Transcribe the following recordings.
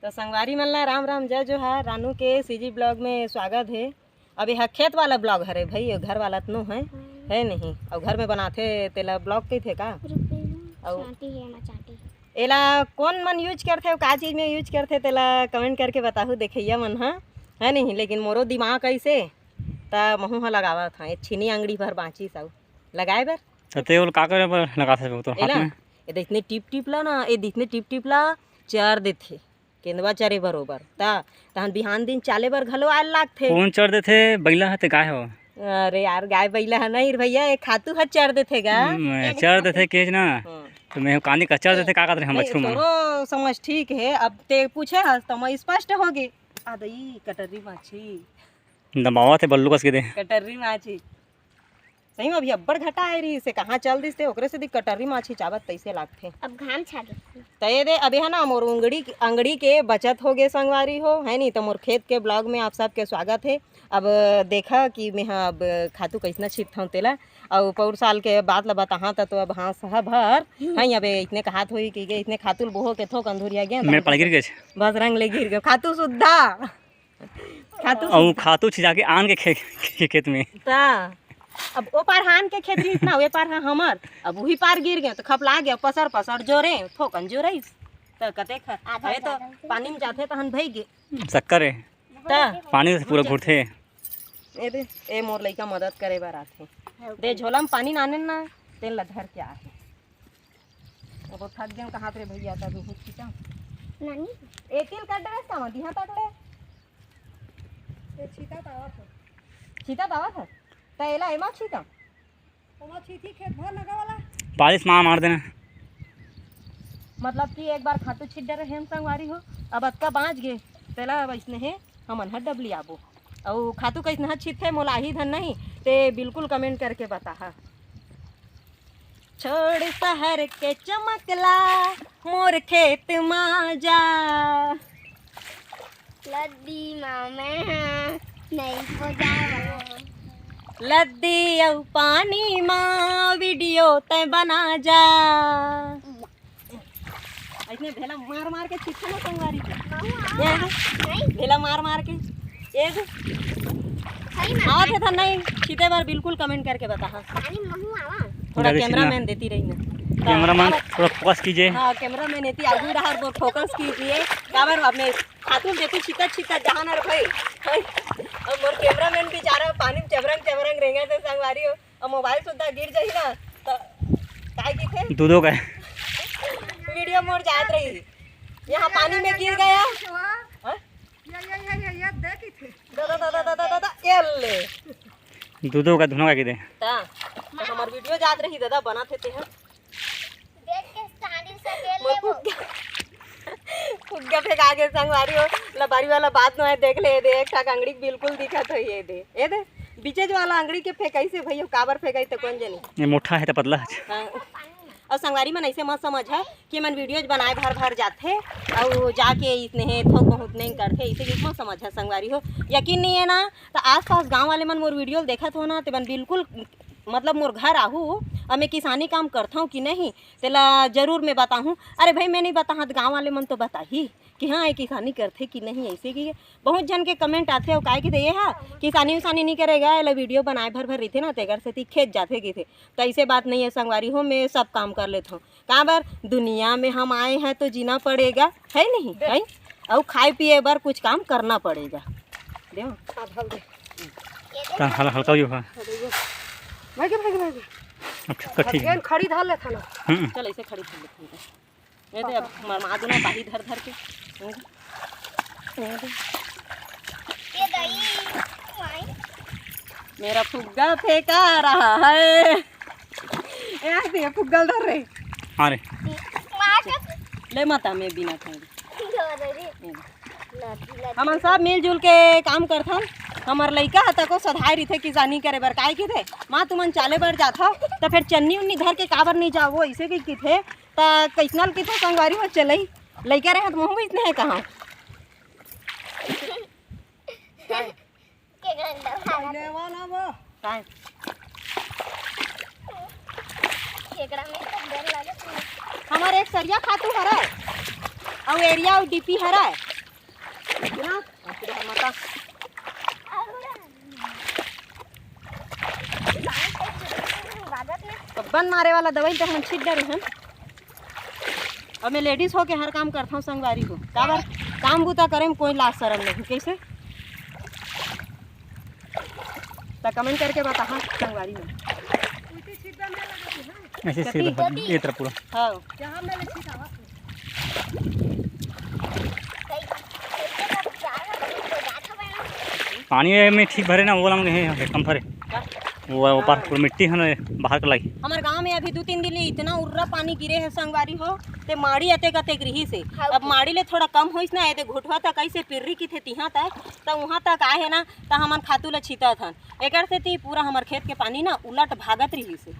तो संगवारी मन ला राम राम जय जोहार। रानू के सीजी ब्लॉग में स्वागत है। अब यह खेत वाला ब्लॉग हरे भाई, घर वाला तो है नहीं। और घर में बनाते तेला ब्लॉग के थे का एला कौन मन यूज करते का चीज़ में यूज करते तेला कमेंट करके बताहू देखिया मन है नहीं। लेकिन मोरो दिमाग कैसे ता महू ह लगावा था छीनी अंगड़ी भर बाँची सब लगाए बर तेल का करे पर लगा सकते तो हाथ में ये देखने टिप ला ना, ये देखने टिप ला चार देथे केंदवा चरे बरोबर ता तहन बिहान दिन चाले बर घलो आल लागथे। कौन चढ़ देथे बैला हते गाय हो? अरे यार गाय बैला है नहीं भैया, एक खातू हर चढ़ देथे गा चढ़ देथे केज ना तो मैं कानी का चढ़ देथे का करते हम बच्चू में तोरो समझ ठीक है। अब ते पूछे हस तो मैं स्पष्ट हो गई आदई कटरी माछी दबावा थे बल्लू कस के दे कटरी माछी सही में अभी अब्बड़ घटा है रही से कहाँ चल दिस थे ओकरे से दी कटरी माछी चावत तैसे लागथे। अब घाम छा गए तय दे अबे है ना मोर अंगड़ी के बचत हो गए संगवारी हो है नहीं। तो मोर खेत के ब्लॉग में आप सबके स्वागत है। अब देखा कि मैं अब खातू कैसना छिपता हूँ तेला और पौर साल के बाद ला बताहा तो अब हाँ सह भर हाँ अब इतने कहात हुई कि इतने खातुल बोहो के थोक अंधुरिया गया मेरे पड़ गिर गए बस रंग ले गिर गए खातू शुद्धा खातू छिजा के आन के खेत में ता अब वो पार हान के खेती इतना वे पार हमर अब वही पार गिर गए तो खपला गया पसर पसर जोरे थोकन जोरइस तो कते अरे तो पानी में जाते तहन भई गे शक्कर है ता पानी से पूरा घुटथे ए मोर लइका मदद करे बर आथे दे झोला में पानी नाने ना तेल ला धर के आहे। अब थक गए कहां रे भैया ता भी खींचा नानी ए तेल काट दे सा दिहा तक ले ए छीता दावा था तैला एमा छीता ओमा छीती खेत भर लगा वाला बारिश मार देना मतलब कि एक बार खातू छिट डरे हम संगवारी हो अब अक्का बाँच गे तेला वैसने है हमन हर डबली आबो और खातू कैसने हर छिटे मोलाही धन नहीं ते बिल्कुल कमेंट करके बता। छोड़ शहर के चमकला मोर खेत मा जा लद्दी मामे नहीं को जावा लद्दी औ पानी माँ वीडियो तय बना जा ऐसने भेला मार मार के छिटना संगवारी के भेला मार मार के एक आवाज है था नहीं छीते बार बिल्कुल कमेंट करके बता। पानी महू आवा थोड़ा कैमरामैन देती रही ना कैमरामैन थोड़ा फोकस कीजिए। हाँ कैमरामैन देती आगे रहा और फोकस कीजिए काबर अपने खातून देती छिटा छिटा जहां और भाई और मोर कैमरामैन बेचारा पानी में चबरंग रेंगे से संगवारी हो और मोबाइल सुद्धा गिर जाई ना तो काय की थे दूधो का वीडियो मोर जात रही यहाँ पानी में गिर गया दूधो का धुनो का दे ता तो हमार वीडियो जात रही दादा बनाते थे देख के स्टैंडिंग से ले ले फुग्गा फेंका के संगवारी हो लबारी वाला बात न देख ले दे एक टाक अंगड़ी बिल्कुल दिखत है ये दे बीचेज वाला अंगड़ी के फेंकाई से भैया काबर फेंकाई तो कौन जानी ये मोटा है तो पतला है। और संगवारी मन ऐसे मत समझ है कि मन वीडियोज बनाए भर जाते और जाके इतने थोक बहुत नहीं करते इसे मत समझ है संगवारी हो। यकीन नहीं है ना तो आसपास गांव वाले मन मोर वीडियो देखत हो ना तो मन बिल्कुल मतलब मोर घर आहू और मैं किसानी काम करता हूँ कि नहीं तेला जरूर मैं बताऊँ। अरे भाई मैं नहीं बता तो गाँव वाले मन तो बता ही कि हाँ ये किसानी करते कि नहीं ऐसे कि बहुत जन के कमेंट आते और काय कि ये हाँ किसानी उसानी नहीं करेगा या वीडियो बनाए भर रही थे ना तेगर से खेत जाते कि थे तो ऐसे बात नहीं है संगवारी हो। मैं सब काम कर लेता हूँ कहाँ बार दुनिया में हम आए हैं तो जीना पड़ेगा है नहीं है और खाए पिए बार कुछ काम करना पड़ेगा। हल्का ही होगा भाई अच्छा ठीक है खड़ी धर ले था ना चल ऐसे खड़ी धर ले ये दे अब मरमा दो ना बाही धर के ये गई मेरा फुग्गा फेंका रहा है ऐसे ये फुग्गा धर रहे अरे ले माता में बिना खाए हम सब मिलजुल के काम करथन। हमार लइका हता को सधाई रही थे किसानी करे बर काय की थे माँ तुमन चाले बर जाथा तो फिर चन्नी उन्नी धर के काबर नहीं जाओ ऐसे की थे तो कैसनल की थे संगवारी हो चलई लइका रहे तो मुँह इतने है कहाँ के गंदा काय केकड़ा में तो डर लगे हमारे एक सरिया खातू हरा और एरिया और डीपी हरा ना फिर हम माता तो बन मारे वाला दवाई तो हम छीट डरे हैं। और मैं लेडीज हो के हर काम करता हूँ संगवारी हो का बार काम बूता करे में कोई लाज शर्म नहीं कैसे तो कमेंट करके बता हाँ संगवारी में ऐसे सीधा ये तरफ पूरा हाँ पानी में ठीक भरे ना वो वाला में कम भरे वो ऊपर पूरा मिट्टी है ना बाहर का लगी। हमारे गांव में अभी 2-3 दिन ले इतना उर्रा पानी गिरे है संगवारी हो ते माड़ी अते कतेक रही से अब माड़ी ले थोड़ा कम होइस ना ते घुटवा तक कैसे पिर्री की थे तिहा तक तो वहाँ तक आए है ना तो हमन खातू ला छीता थन एकर से ती पूरा हमार खेत के पानी ना उलट भागत रही से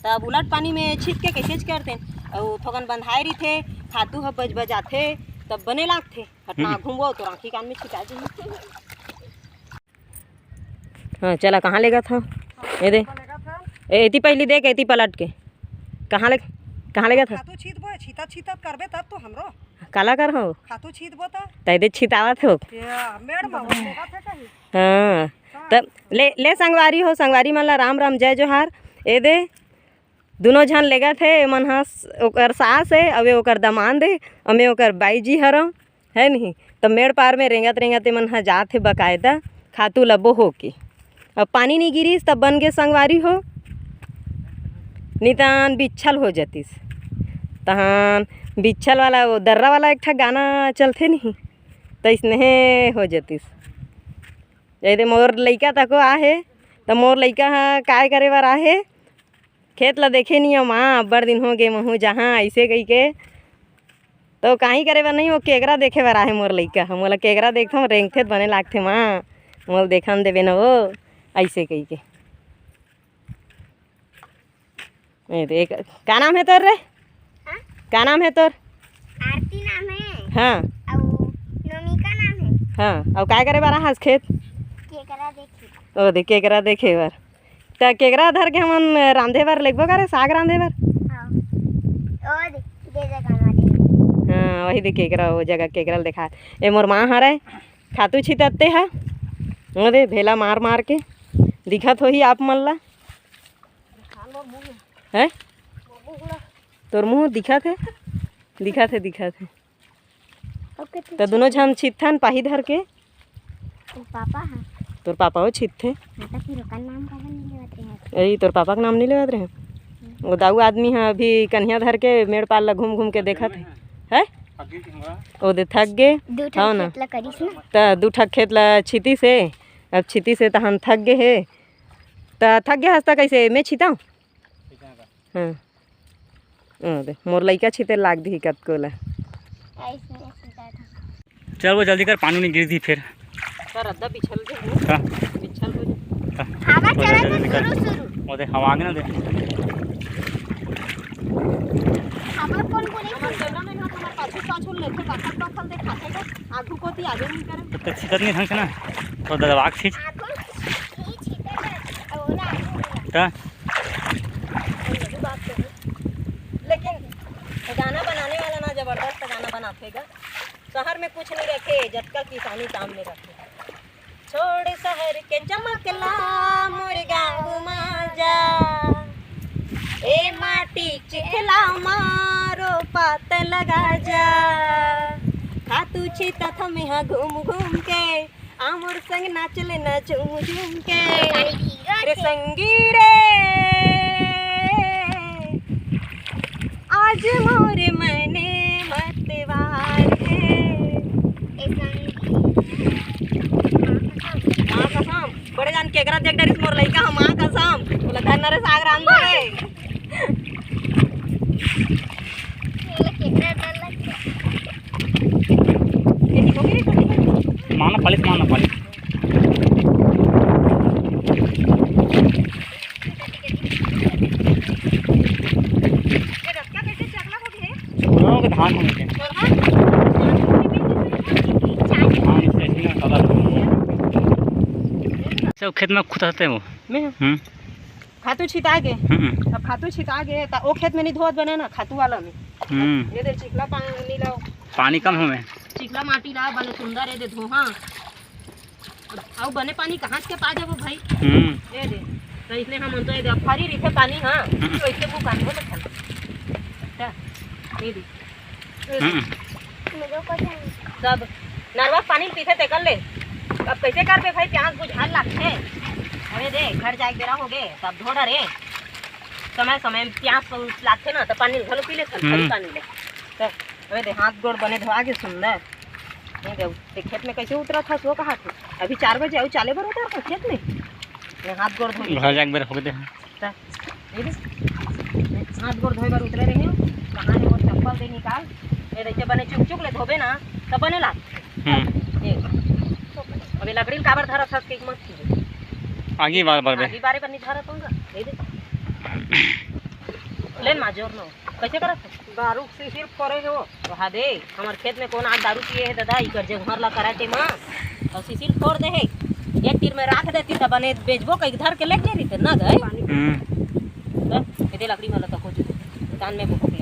तब उलट पानी में छीट के कैसे करते और थोकन बंधाई रही थे खातू ह बज बजाथे तब बने लागथे हटना घूमो तो राखी कान में छिटा जी। हाँ चला कहाँ लेगा था ये दे एती पहली देख एती पलट के कहाँ लेगा था खातू छीतबो छीता छीता करबे तब तो हमरो काला कर हो खातू छीतबो त तैदे छितावत हो मेड़ में होगा थे कहीं हाँ तब ले संगवारी हो संगवारी मन ला राम राम जय जोहार ए दे दोनों झन लेगा थे मन हस ओकर सास है अवे ओकर दमांद है अमे ओकर बाई जी हरम है नहीं तब मेड़ पार में रेंगत रेंगत मन ह जात है बकायदा खातू लबो हो के अब पानी नहीं गिरीस तब बन के संगवारी हो नितान बिच्छल हो जातीस तहान बिच्छल वाला वो दर्रा वाला एक ठा गाना चलते नहीं तो इसने हो जातीस जैसे मोर लइका तको आहे तो मोर लइका हाँ काय करे बार आहे खेत ला देखे नहीं हो माँ बड़ दिन हो गए महू जहाँ ऐसे कही के तो कहीं करे बार नहीं वो केकरा देखे बार आहे मोर लइका हम मोला केकरा देखता हूँ रेंगथे बने लागथे माँ मोल देखा देवे न वो ऐसे कही के एक क्या नाम है तोर रे क्या नाम है तोर आरती नाम है हाँ और नमिका नाम है हाँ और काय करे बार हंस खेत केकरा देखी ओ देख केकरा देखे बार तो केकरा धर के हमन रांधे बार लेगबो करे साग रांधे बार हां और दे जगह मारे हाँ वही देख केकरा वो जगह केकरा दिखा ए मोर माँ हरे खातू छितते है वो दे भेला मार मार के दिखत हो ही आप मन ला है तोर मुँह दिखत है ओके तो दोनों झन छिथन पाही धर के तो पापा हां तोर पापा हो छिथे माता फिर ओकर नाम का नहीं लेते हैं यही तोर पापा का नाम नहीं लेवत रहे वो दाऊ आदमी है अभी कन्हैया धर के मेड़ पाल ला घूम घूम के देखत है ओ दे थक गे हाँ ना खेतला करिस ना तो दू ठक खेत ला छिती से अब छिती से तहन थक गे है तो थक गया हंसता कैसे मैं छिताऊँ हाँ दे मोर लइका छिते लाग दी कत को ला ऐसे सीधा था चल वो जल्दी कर पानी नहीं गिर दी फिर सर अद्दा बिछल दे हाँ बिछल हो जा हवा वो चला जल्दी था कर शुरू वो दे हवा आगे ना दे हवा कौन बोले हमर देवरा में हमार पाछू पाछू लेथे पाछल पाछल दे खाते का आगू कोती आगे नहीं करे तब तक छिकत नहीं ढंग से ना तो दबाग खींच आंखों खींच हिता और ना का लेकिन गाना बनाने वाला ना जबरदस्त गाना बनातेगा शहर में कुछ नहीं रखे जटका किसानी सामने रखे छोड़ शहर के चमकला मोर गाँव माजा ए माटी चिखला मारो पात लगा जा खातू छिता थमे हाँ घूम घूम के आमुर संग नाचले ना झूम झूम के रे संगी रे आज मोरे मने मतवार है माँ कसम बड़े जान केकरा देख डरिस मोर लइका हम माँ कसम बोला धन रे साग राम दे केकरा डर लगता एटी को गिरी मारना पालिस ये रक्का कैसे चकला हो गए छोड़ो के धान होने के धान इससे ऐसे ना सादा सब खेत में खुद आते हैं वो मैं खातू छिता गे अब खातू छिता गे तो ओ खेत में नहीं धोत बने ना खातू वाला में ये दे चिकला पानी लाओ पानी कम हो में चिपला माटी ला बने सुंदर है दे धोहा और बने पानी कहाँ के पा जाबो भाई ए दे तो इसने हम तो ये अफारी रिथे पानी हां तो इसके वो पानी हो सकता है ये दे मेरे को चाहिए सब नरवा पानी पीते ते कर ले अब कैसे कर पे भाई प्यास बुझाल लगते अरे दे घर जाके बेरा हो गए तब धोड़ा रे समय समय में प्यास लगते ना तो पानी घलो पी ले खाली पानी ले तो अरे दे हाथ गोड़ बने धोआ के सुंदर ये दे खेत में कैसे उतरा था सो कहा थे अभी 4 बजे आऊ चाले बर उतर था खेत में ये हाथ गोड़ धो घर जाके बेरा हो गए ये दे हाथ गोड़ धोए बार उतरे रही हो कहाँ है वो चप्पल दे निकाल ये देखिए बने चुक चुक ले धोबे ना तब बने ला ये अभी लकड़ी काबर धरा था के मत थी आगे बार बार आगे बारे पर नहीं धरा तूंगा दे दे लेन माजोर नो कैसे करत दारू से सिर्फ करे हो तो हा दे हमार खेत में कौन आज दारू पिए है दादा इकर जे घर ला कराटे मां और सिसिल फोड़ दे है एक तीर में राख देती त बने बेचबो कई धर के ले जे रही ना गए ये लकड़ी वाला तो हो जो कान में भूख ले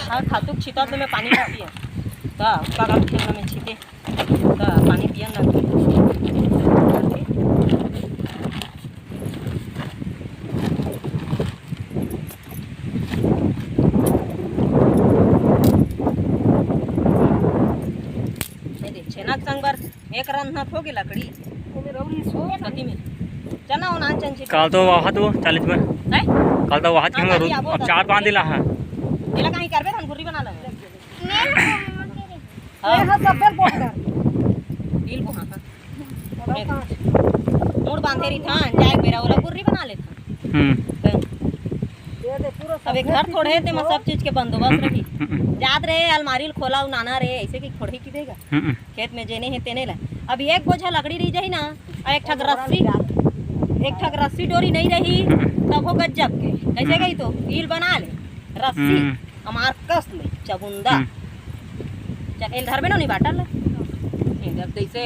हां खातुक छिता में पानी ना पिए ता कागा खेत में छिते ता पानी पियन ना छेनाक संगर एक रन ना थोगे लकड़ी कति में चना और नान चंची कल तो वहाँ तो 40 में है कल तो वहाँ थी अब 4-5 दिला है एला कहीं करबे हम गुर्री बना ले ये हां सब बेल बोल कर दिल को हां मोड़ बांधे रही था जाए बेरा वाला गुर्री बना लेता ये दे पूरा अब एक घर थोड़े ते में सब चीज के बंदोबस्त रही याद रहे अलमारी खोला नाना रे ऐसे की खोड़ी की देगा खेत में जेने है तेने ला अब एक बोझा लकड़ी रही जाही ना और एक ठग रस्सी डोरी नहीं रही तब हो गजब के कैसे गई तो ईल बना ले रस्सी हमार कस ले चबुंदा चल एल धरबे नहीं बाटल इधर कैसे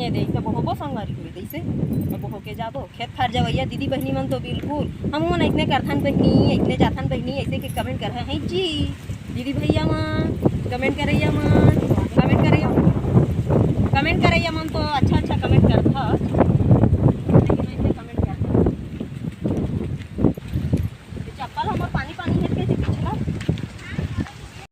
ये देख तो बहुबो संगारी हुई कैसे अब हो के जाबो खेत खार जावैया दीदी बहनी मन तो बिल्कुल हम मन इतने करथन बहनी इतने जाथन बहनी ऐसे के कमेंट कर रहे हैं जी दीदी भैया मां कमेंट करैया मां कमेंट करैया